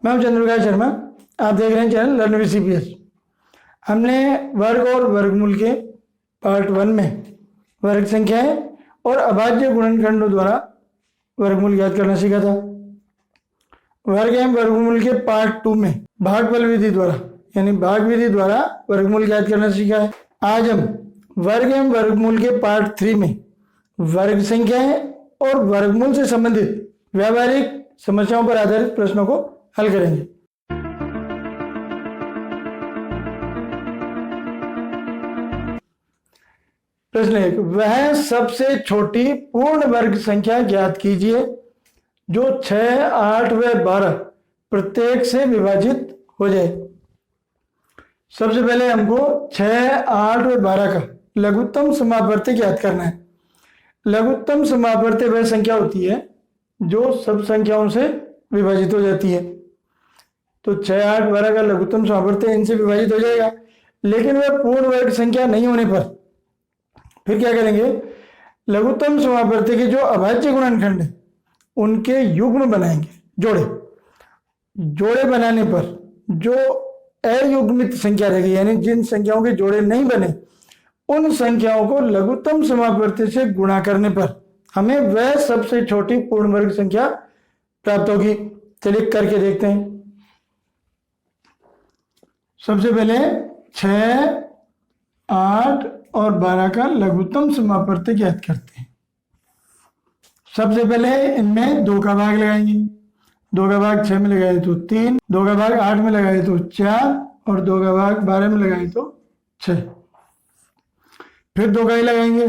मैं हूं चंद्रप्रकाश शर्मा। आप देख रहे हैं चैनल लर्न विद CPS। हमने वर्ग और वर्गमूल के पार्ट 1 में वर्ग संख्याएं और अभाज्य गुणनखंडों द्वारा वर्गमूल ज्ञात करना सीखा था। वर्ग एवं वर्गमूल के पार्ट 2 में भागफल विधि द्वारा यानी भाग विधि द्वारा वर्गमूल ज्ञात करना सीखा है। आज हम वर्ग एवं वर्गमूल के पार्ट 3 में वर्ग संख्याएं और वर्गमूल से संबंधित व्यावहारिक समस्याओं पर आधारित प्रश्नों को हल करेंगे। प्रश्न 1, वह सबसे छोटी पूर्ण वर्ग संख्या ज्ञात कीजिए जो 6, 8 व 12 प्रत्येक से विभाजित हो जाए। सबसे पहले हमको 6, 8 व 12 का लघुत्तम समापवर्ती ज्ञात करना है। लघुत्तम समापवर्ती वह संख्या होती है जो सब संख्याओं से विभाजित हो जाती है। तो 6, 8, 12 का लघुत्तम समापवर्ती इनसे विभाजित हो जाएगा, लेकिन वह पूर्ण वर्ग संख्या नहीं होने पर फिर क्या करेंगे? लघुत्तम समापवर्ती के जो अभाज्य गुणनखंड है उनके युग्म बनाएंगे, जोड़े बनाने पर जो अयुग्मित संख्या रहेगी यानी जिन संख्याओं के जोड़े नहीं बने उन संख्याओं को लघुत्तम समापवर्ती से गुणा करने पर हमें वह सबसे छोटी पूर्ण वर्ग संख्या प्राप्त होगी। चलिए करके देखते हैं। सबसे पहले 6, 8 और 12 का लघुत्तम समापवर्ती ज्ञात करते हैं। सबसे पहले इनमें 2 का भाग लगाएंगे। 2 का भाग 6 में लगाए तो 3, 2 का भाग 8 में लगाए तो 4 और 2 का भाग 12 में लगाए तो 6। फिर 2 का ही लगाएंगे।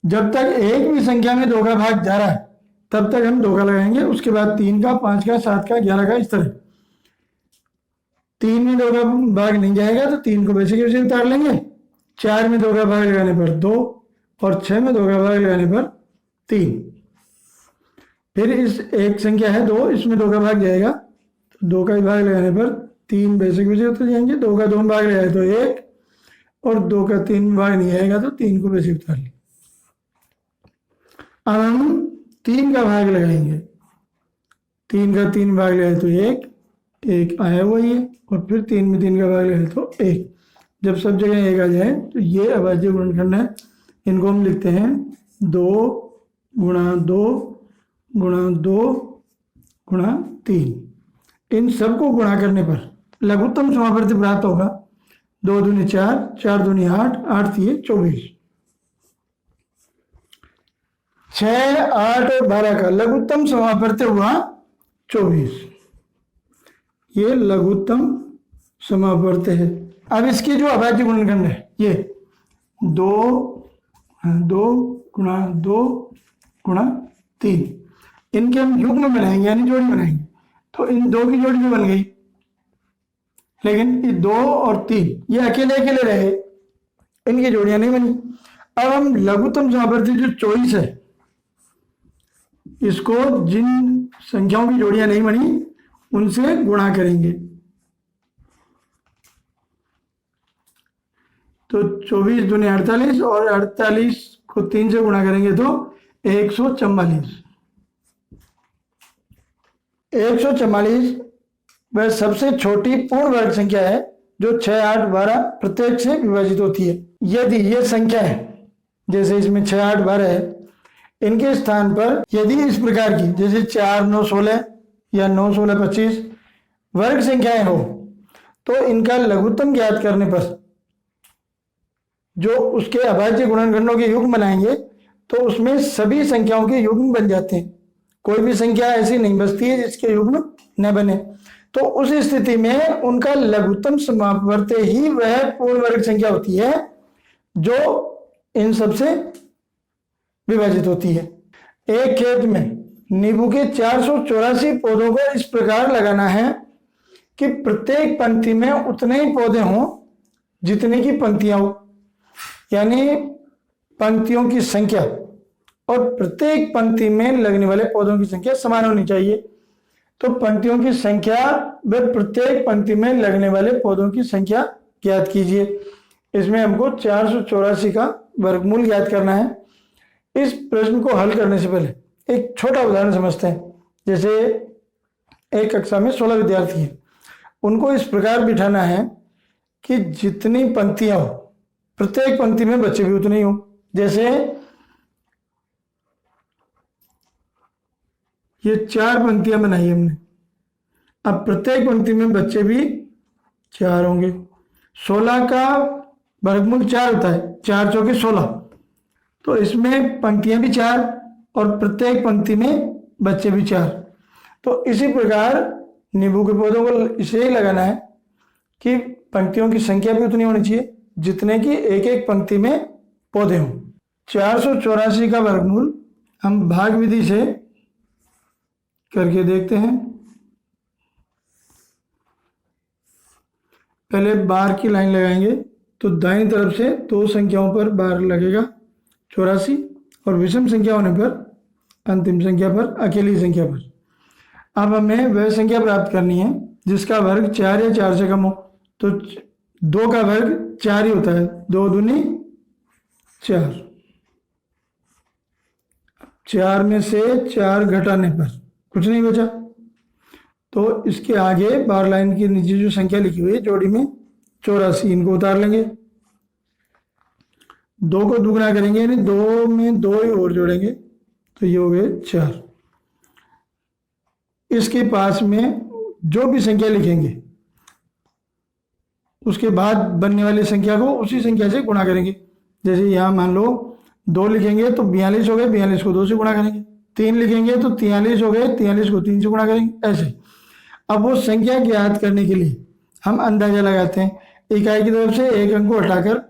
जब तक एक भी संख्या में 2 का भाग जा रहा है तब तक हम 2 का लगाएंगे। उसके बाद 3 का, 5 का, 7 का, 11 का, इस तरह। 3 में 2 का भाग नहीं जाएगा तो 3 को वैसे की वैसे उतार लेंगे। 4 में 2 का भाग लगाने पर 2 और 6 में 2 का भाग लगाने पर 3। फिर इस एक संख्या है 2, इसमें 2 का भाग जाएगा तो 2 का ही भाग लगाने पर 3 वैसे की वैसे उतर जाएंगे। 2 का 2 भाग लगाए तो 1 और 2 का 3 भाग नहीं आएगा तो 3 को वैसे उतार लेंगे। अब हम 3 का भाग लगाएंगे। 3 का 3 भाग लगाए तो 1 आया हुआ ही है और फिर 3 में 3 का भाग लगाए तो 1। जब सब जगह 1 आ जाए तो ये अभाज्य गुणनखंड है। इनको हम लिखते हैं 2 गुणा 2 गुणा 2 गुणा 3। इन सबको गुणा करने पर लघुत्तम समापवर्ती प्राप्त होगा। 2 दूनी 4, 4 दूनी 8, 8 3 24। 6, 8 और 12 का लघुत्तम समापवर्ती हुआ 24। ये लघुत्तम समापवर्ती है। अब इसके जो अभाज्य गुणनखंड है ये 2 गुणा 2 गुणा 3, इनके हम युग्म बनाएंगे यानी जोड़ी बनाएंगे। तो इन 2 की जोड़ी भी बन गई, लेकिन ये 2 और 3 ये अकेले अकेले रहे, इनकी जोड़ियां नहीं बनी। अब हम लघुत्तम समापवर्ती जो 24 है इसको जिन संख्याओं की जोड़ियां नहीं बनी उनसे गुणा करेंगे। तो 24 दूनी 48 और 48 को 3 से गुणा करेंगे तो 144। 144 वह सबसे छोटी पूर्ण वर्ग संख्या है जो 6, 8, 12 प्रत्येक से विभाजित होती है। यदि ये संख्या है जैसे इसमें 6, 8, 12 है, इनके स्थान पर यदि इस प्रकार की जैसे 4, 9, 16 या 9, 16, 25 वर्ग संख्याएं हो तो इनका लघुत्तम ज्ञात करने पर जो उसके अभाज्य गुणनखंडों के युग्म बनाएंगे तो उसमें सभी संख्याओं के युग्म बन जाते हैं। कोई भी संख्या ऐसी नहीं बचती है जिसके युग्म न बने। तो उस स्थिति में उनका लघुत्तम समापवर्ती ही वह पूर्ण वर्ग संख्या होती है जो इन सबसे विभाजित होती है। एक खेत में नींबू के 484 पौधों को इस प्रकार लगाना है कि प्रत्येक पंक्ति में उतने ही पौधे हों जितने की पंक्तियां हो, यानी पंक्तियों की संख्या और प्रत्येक पंक्ति में लगने वाले पौधों की संख्या समान होनी चाहिए। तो पंक्तियों की संख्या व प्रत्येक पंक्ति में लगने वाले पौधों की संख्या ज्ञात कीजिए। इसमें हमको 484 का वर्गमूल ज्ञात करना है। इस प्रश्न को हल करने से पहले एक छोटा उदाहरण समझते हैं। जैसे एक कक्षा में 16 विद्यार्थी हैं, उनको इस प्रकार बिठाना है कि जितनी पंक्तियां हो प्रत्येक पंक्ति में बच्चे भी उतने ही हो। जैसे ये 4 पंक्तियां बनाई हमने, अब प्रत्येक पंक्ति में बच्चे भी 4 होंगे। 16 का वर्गमूल 4 होता है, 4 चौके 16, तो इसमें पंक्तियां भी 4 और प्रत्येक पंक्ति में बच्चे भी 4। तो इसी प्रकार नींबू के पौधों को इसे ही लगाना है कि पंक्तियों की संख्या भी उतनी होनी चाहिए जितने की एक एक पंक्ति में पौधे हों। 484 का वर्गमूल हम भाग विधि से करके देखते हैं। पहले बार की लाइन लगाएंगे तो दाईं तरफ से 2 संख्याओं पर बार लगेगा 84, और विषम संख्या होने पर अंतिम संख्या पर, अकेली संख्या पर। अब हमें वह संख्या प्राप्त करनी है जिसका वर्ग 4 या 4 से कम हो। तो 2 का वर्ग 4 ही होता है, 2 दूनी 4। 4 में से 4 घटाने पर कुछ नहीं बचा, तो इसके आगे बार लाइन के नीचे जो संख्या लिखी हुई है जोड़ी में 84, इनको उतार लेंगे। 2 को दुगना करेंगे यानी 2 में 2 ही और जोड़ेंगे तो ये हो गए 4। इसके पास में जो भी संख्या लिखेंगे उसके बाद बनने वाली संख्या को उसी संख्या से गुणा करेंगे। जैसे यहाँ मान लो 2 लिखेंगे तो 42 हो गए, 42 को 2 से गुणा करेंगे। 3 लिखेंगे तो 43 हो गए, 43 को 3 से गुणा करेंगे, ऐसे। अब वो संख्या ज्ञात करने के लिए हम अंदाजा लगाते हैं, इकाई की तरफ से एक अंक को हटाकर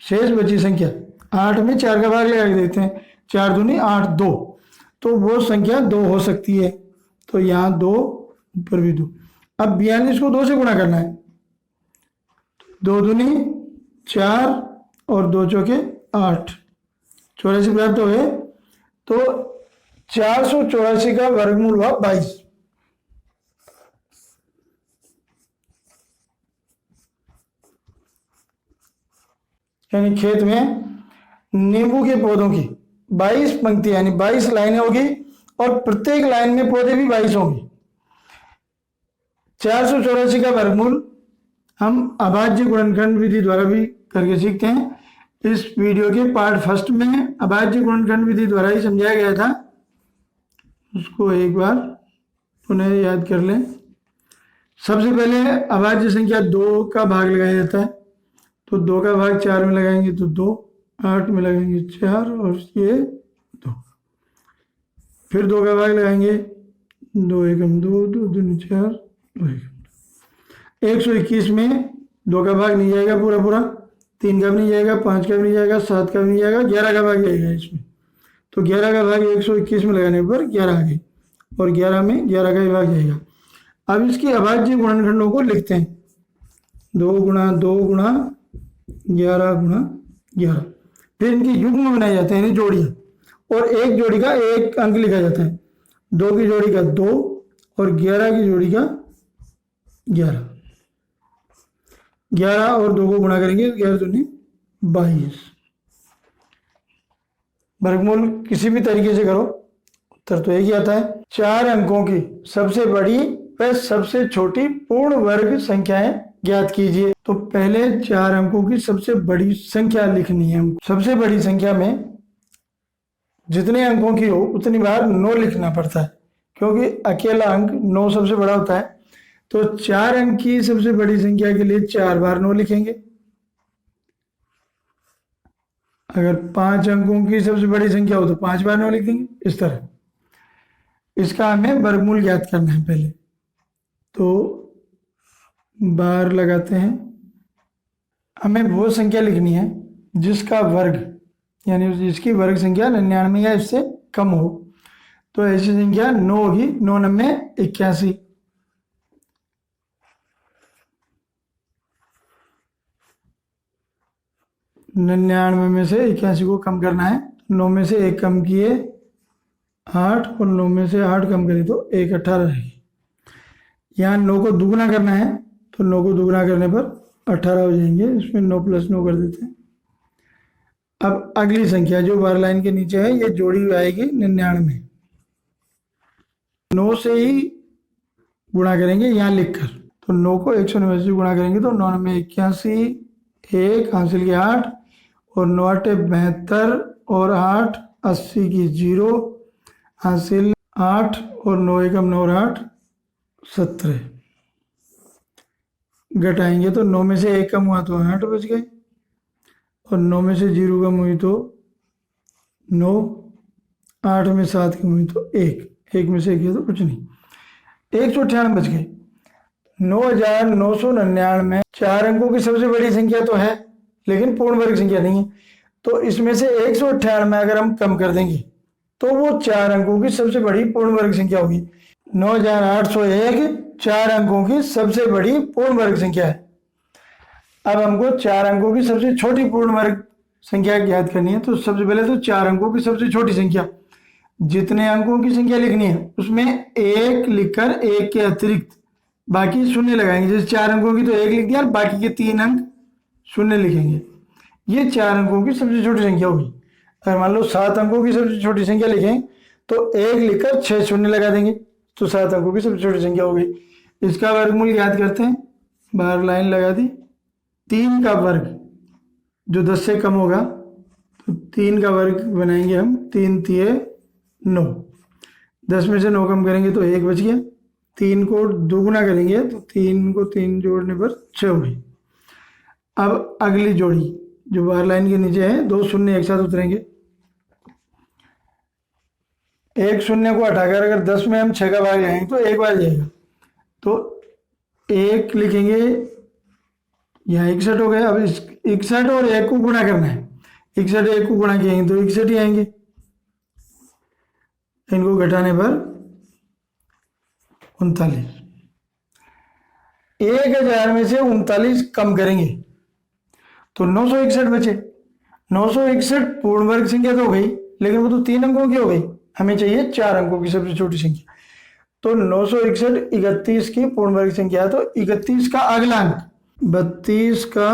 शेष बची संख्या 8 में 4 का भाग लगा देते हैं, 4 दूनी 8, 2, तो वो संख्या 2 हो सकती है। तो यहाँ 2, ऊपर भी 2। अब 42 को 2 से गुणा करना है, 2 दूनी 4 और 2 चौके 8, 84 प्राप्त हो गए। तो 484 का वर्गमूल हुआ 22। यानी खेत में नींबू के पौधों की 22 पंक्तियां यानी 22 लाइनें होगी और प्रत्येक लाइन में पौधे भी 22 होंगे। 484 का वर्गमूल हम अभाज्य गुणनखंड विधि द्वारा भी करके सीखते हैं। इस वीडियो के पार्ट फर्स्ट में अभाज्य गुणनखंड विधि द्वारा ही समझाया गया था, उसको एक बार पुनः याद कर लें। सबसे पहले अभाज्य संख्या 2 का भाग लगाया जाता है, तो 2 का भाग 4 में लगाएंगे तो 2, 8 में लगाएंगे 4 और ये 2। फिर 2 का भाग लगाएंगे, 2 एकम 2, 2 दूनी 4, 2 एकम 2। 121 में 2 का भाग नहीं जाएगा पूरा पूरा, 3 का भी नहीं जाएगा, 5 का भी नहीं जाएगा, 7 का भी नहीं जाएगा, 11 का भाग जाएगा इसमें। तो 11 का भाग 121 में लगाने पर 11 आ गई और 11 में 11 का ही भाग जाएगा। अब इसकी अभाज्य गुणनखंडों को लिखते हैं, 2 गुणा 2 गुणा 11 गुणा 11। फिर इनकी युग्म बनाए जाते हैं यानी जोड़ियाँ, और एक जोड़ी का एक अंक लिखा जाता है। 2 की जोड़ी का 2 और 11 की जोड़ी का 11। 11 और 2 को गुणा करेंगे, 11 दूनी 22। वर्गमूल किसी भी तरीके से करो उत्तर तो एक ही आता है। 4 अंकों की सबसे बड़ी व सबसे छोटी पूर्ण वर्ग संख्याएं ज्ञात कीजिए। तो पहले 4 अंकों की सबसे बड़ी संख्या लिखनी है। सबसे बड़ी संख्या में जितने अंकों की हो उतनी बार 9 लिखना पड़ता है, क्योंकि अकेला अंक 9 सबसे बड़ा होता है। तो 4 अंक की सबसे बड़ी संख्या के लिए 4 बार 9 लिखेंगे। अगर 5 अंकों की सबसे बड़ी संख्या हो तो 5 बार 9 लिख देंगे, इस तरह। इसका हमें वर्गमूल ज्ञात करना है पहले, तो बार लगाते हैं। हमें वो संख्या लिखनी है जिसका वर्ग यानी जिसकी वर्ग संख्या 99 या इससे कम हो। तो ऐसी संख्या 9 होगी, 9 9 81। निन्यानवे में से 81 को कम करना है, 9 में से 1 कम किए 8 और 9 में से 8 कम करें तो 1 18 रहेगी। यहाँ 9 को दुगना करना है तो 9 को दुगना करने पर 18 हो जाएंगे, इसमें 9 + 9 कर देते हैं। अब अगली संख्या जो बार लाइन के नीचे है ये जोड़ी आएगी 99। 9 से ही गुणा करेंगे यहाँ लिखकर। तो 9 को 199 से गुणा करेंगे तो 9 में 81, 1 हासिल के 8 और 9 8 72 और 8 80 की 0 हासिल 8 और 9 एकम 9 और 8 17। घटाएंगे तो 9 में से 1 कम हुआ तो 8 बच गए और 9 में से 0 कम हुई तो 9, 8 में 7 कम हुई तो 1 में से 1 तो कुछ नहीं, 198 बच गए। 9999 चार अंकों की सबसे बड़ी संख्या तो है लेकिन पूर्ण वर्ग संख्या नहीं है, तो इसमें से 198 अगर हम कम कर देंगे तो वो चार अंकों की सबसे बड़ी पूर्ण वर्ग संख्या होगी। 9801 चार अंकों की सबसे बड़ी पूर्ण वर्ग संख्या है। अब हमको चार अंकों की सबसे छोटी पूर्ण वर्ग संख्या ज्ञात करनी है, तो सबसे पहले तो चार अंकों की सबसे छोटी संख्या, जितने अंकों की संख्या लिखनी है उसमें 1 लिखकर 1 के अतिरिक्त बाकी शून्य लगाएंगे। जैसे 4 अंकों की तो 1 लिख दिया और बाकी के 3 अंक शून्य लिखेंगे। ये 4 अंकों की सबसे छोटी संख्या होगी। अगर मान लो 7 अंकों की सबसे छोटी संख्या लिखें तो 1 लिखकर 6 शून्य लगा देंगे तो 7 अंकों की सबसे छोटी संख्या हो गई। इसका वर्गमूल याद करते हैं, बाहर लाइन लगा दी। 3 का वर्ग जो 10 से कम होगा तो 3 का वर्ग बनाएंगे हम, 3 तिये 9, 10 में से 9 कम करेंगे तो 1 बच गया। 3 को दोगुना करेंगे तो 3 को 3 जोड़ने पर 6 हो गई। अब अगली जोड़ी जो बाहर लाइन के नीचे है, 2 शून्य एक साथ उतरेंगे। 1 शून्य को हटाकर अगर 10 में हम 6 का भाग लगाएंगे तो 1 बार जाएगा, तो 1 लिखेंगे, यहाँ 61 हो गया। अब इस 61 और 1 को गुणा करना है, 61 1 को गुणा किएंगे तो 61 ही आएंगे। इनको घटाने पर 39। 1000 में से 39 कम करेंगे तो 961 बचे। 961 पूर्ण वर्ग संख्या तो हो गई लेकिन वो तो 3 अंकों की हो गई, हमें चाहिए 4 अंकों की सबसे छोटी संख्या। तो 961 31 की पूर्ण वर्ग संख्या है, तो 31 का अगला अंक 32 का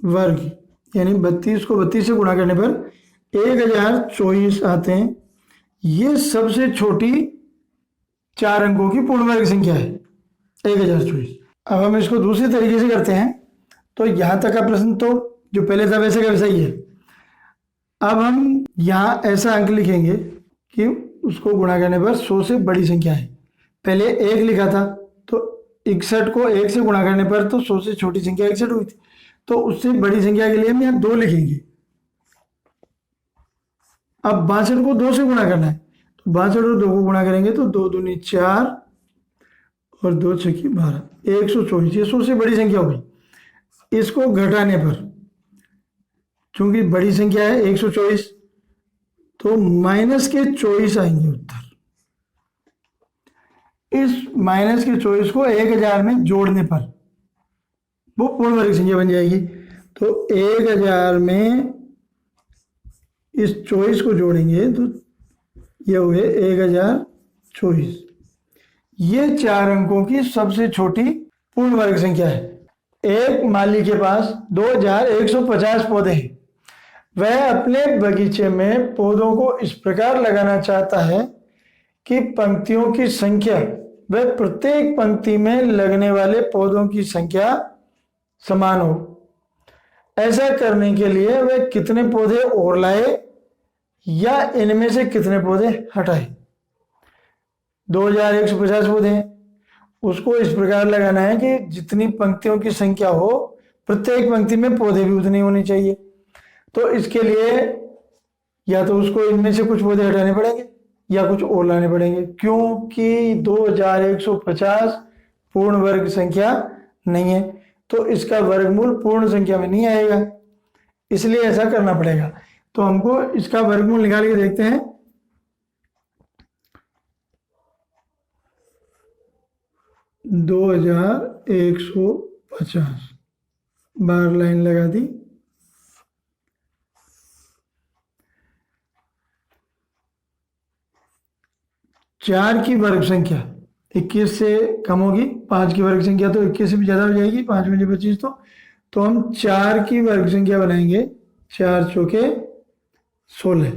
वर्ग, यानी 32 को 32 से गुणा करने पर 1024 आते हैं। ये सबसे छोटी 4 अंकों की पूर्ण वर्ग संख्या है 1024। अब हम इसको दूसरे तरीके से करते हैं, तो यहां तक का प्रश्न तो जो पहले था वैसे का वैसा ही है। अब हम यहाँ ऐसा अंक लिखेंगे कि उसको गुणा करने पर 100 से बड़ी संख्या है। पहले 1 लिखा था तो 61 को 1 से गुणा करने पर तो 100 से छोटी संख्या 61 हुई थी, तो उससे बड़ी संख्या के लिए हम यहाँ 2 लिखेंगे। अब 62 को 2 से गुणा करना है, तो 62 और 2 को गुणा करेंगे तो 2 दूनी 4 और 2 छक्की 12, 124। ये 100 से बड़ी संख्या हो गई। इसको घटाने पर चूंकि बड़ी संख्या है 124 तो माइनस के 24 आएंगे उत्तर। इस माइनस के 24 को 1000 में जोड़ने पर वो पूर्ण वर्ग संख्या बन जाएगी। तो 1000 में इस 24 को जोड़ेंगे तो ये हुए 1024। ये 4 अंकों की सबसे छोटी पूर्ण वर्ग संख्या है। एक माली के पास 2150 पौधे हैं। वह अपने बगीचे में पौधों को इस प्रकार लगाना चाहता है कि पंक्तियों की संख्या व प्रत्येक पंक्ति में लगने वाले पौधों की संख्या समान हो। ऐसा करने के लिए वह कितने पौधे और लाए या इनमें से कितने पौधे हटाए। 2150 पौधे हैं, उसको इस प्रकार लगाना है कि जितनी पंक्तियों की संख्या हो प्रत्येक पंक्ति में पौधे भी उतने होने चाहिए। तो इसके लिए या तो उसको इनमें से कुछ पौधे हटाने पड़ेंगे या कुछ और लाने पड़ेंगे, क्योंकि 2150 पूर्ण वर्ग संख्या नहीं है तो इसका वर्गमूल पूर्ण संख्या में नहीं आएगा, इसलिए ऐसा करना पड़ेगा। तो हमको इसका वर्गमूल निकाल के देखते हैं। दो 2150 बार लाइन लगा दी। चार की वर्ग संख्या 21 से कम होगी, 5 की वर्ग संख्या तो 21 से भी ज्यादा हो जाएगी, 5 में 25 तो हम 4 की वर्ग संख्या बनाएंगे। 4 चौके 16,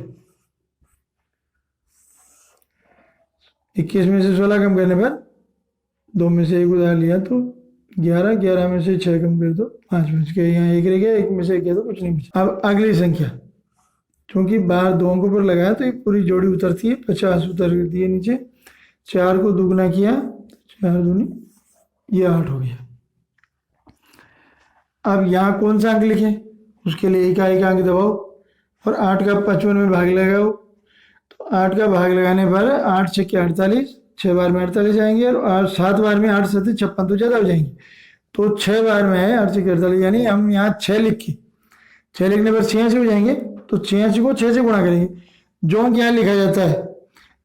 21 में से 16 कम करने पर 2 में से 1 उधार लिया तो 11, 11 में से 6 कम कर दो 5 बच गए, यहाँ 1 रह गया, 1 में से 1 किया तो कुछ नहीं बचा। अब अगली संख्या, क्योंकि बाहर 2 अंकों पर लगाया तो ये पूरी जोड़ी उतरती है, 50 उतर दिए नीचे, 4 को दुगना किया, 4 दूनी ये 8 हो गया। अब यहाँ कौन सा अंक लिखे, उसके लिए एक अंक दबाओ और 8 का 55 में भाग लगाओ। तो 8 का भाग लगाने पर 8 छक्के 48, 6 बार में 48 आएंगे और 7 बार में 8 7 56 तो ज़्यादा हो जाएंगे। तो 6 बार में है 8 छक्के 48, यानी हम यहाँ 6 लिख के, 6 लिखने पर 86 हो जाएंगे। तो 86 को 6 से गुणा करेंगे, जो अंक यहाँ लिखा जाता है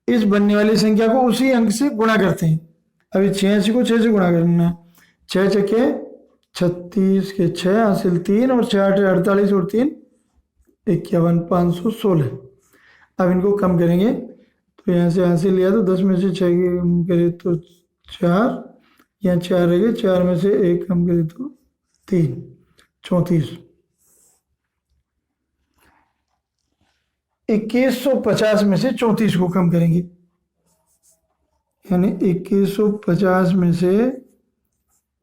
इस बनने वाली संख्या को उसी अंक से गुणा करते हैं। अभी 86 को 6 से गुणा करना है, 6 छक्के 36 के 6 हासिल 3 और 6 8 48 और 3 51, 516। अब इनको कम करेंगे, तो यहाँ से हासिल लिया तो 10 में से 6 कम करे तो 4, यहाँ 4 रह गए, 4 में से 1 कम करे तो 3, 34। 2150 में से 34 को कम करेंगे, यानी 2150 में से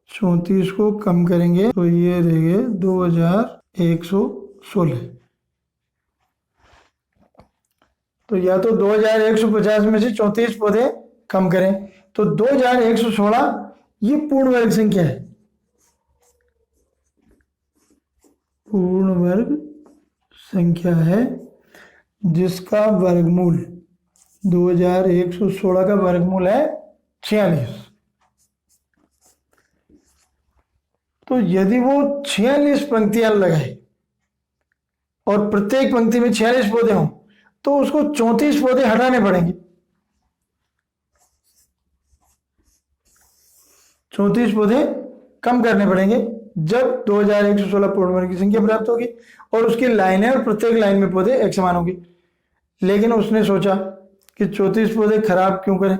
34 को कम करेंगे तो ये रह गए 2116। तो या तो 2150 में से 34 पौधे कम करें, तो 2116 ये पूर्ण वर्ग संख्या है, पूर्ण वर्ग संख्या है जिसका वर्गमूल 2116 का वर्गमूल है 46। तो यदि वो 46 पंक्तियां लगाए और प्रत्येक पंक्ति में 46 पौधे हों तो उसको 34 पौधे हटाने पड़ेंगे। 34 पौधे कम करने पड़ेंगे जब 2116 पूर्ण वर्ग की संख्या प्राप्त होगी और उसकी लाइनें और प्रत्येक लाइन में पौधे एक समान होंगे। लेकिन उसने सोचा कि 34 पौधे खराब क्यों करें,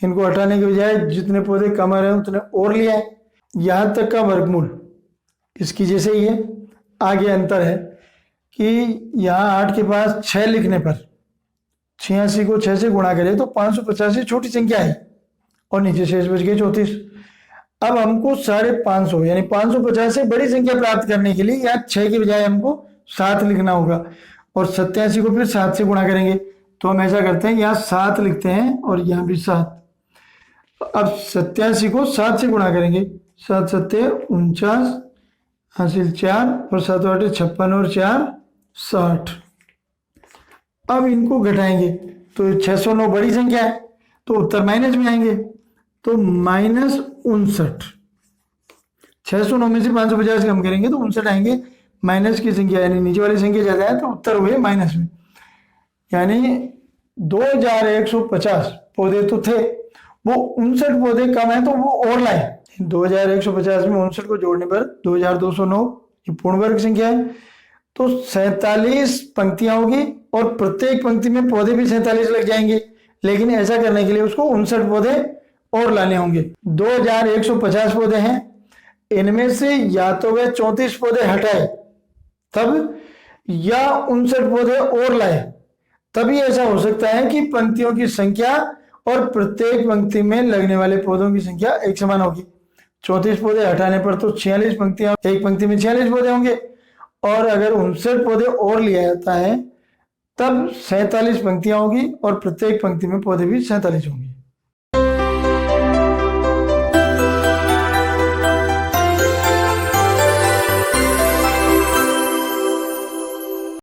इनको हटाने के बजाय जितने पौधे कम आ रहे हैं उतने और लिया है। यहाँ तक का वर्गमूल इसकी जैसे ही है। आगे अंतर है कि यहाँ 8 के पास 6 लिखने पर 86 को 6 से गुणा करें तो 585 छोटी संख्या है और नीचे शेष बच गए 34। अब हमको 550 यानी 550 से बड़ी संख्या प्राप्त करने के लिए यहाँ 6 के बजाय हमको 7 लिखना होगा और 87 को फिर 7 से गुणा करेंगे। तो हम ऐसा करते हैं, यहाँ 7 लिखते हैं और यहाँ भी 7। अब 87 को 7 से गुणा करेंगे, 7 7 49 हासिल 4 और 7 8 56 और 4 60। अब इनको घटाएंगे तो 609 बड़ी संख्या है तो उत्तर माइनस में आएंगे, तो -59। 609 में से 550 कम करेंगे तो 59 आएंगे। माइनस की संख्या यानी नीचे वाली संख्या ज्यादा है तो उत्तर हुए माइनस में, यानी 2150 पौधे तो थे, वो 59 पौधे कम है तो वो और लाए। 2150 में 59 को जोड़ने पर 2209 ये पूर्ण वर्ग संख्या है। तो 47 पंक्तियां होगी और प्रत्येक पंक्ति में पौधे भी 47 लग जाएंगे, लेकिन ऐसा करने के लिए उसको 59 पौधे और लाने होंगे। 2150 पौधे हैं, इनमें से या तो वे 34 पौधे हटाए तब या 59 पौधे और लाए, तभी ऐसा हो सकता है कि पंक्तियों की संख्या और प्रत्येक पंक्ति में लगने वाले पौधों की संख्या एक समान होगी। 34 पौधे हटाने पर तो 46 पंक्तियां, एक पंक्ति में 46 पौधे होंगे और अगर 59 पौधे और लिया जाता है तब 47 पंक्तियां होगी और प्रत्येक पंक्ति में पौधे भी 47 होंगे।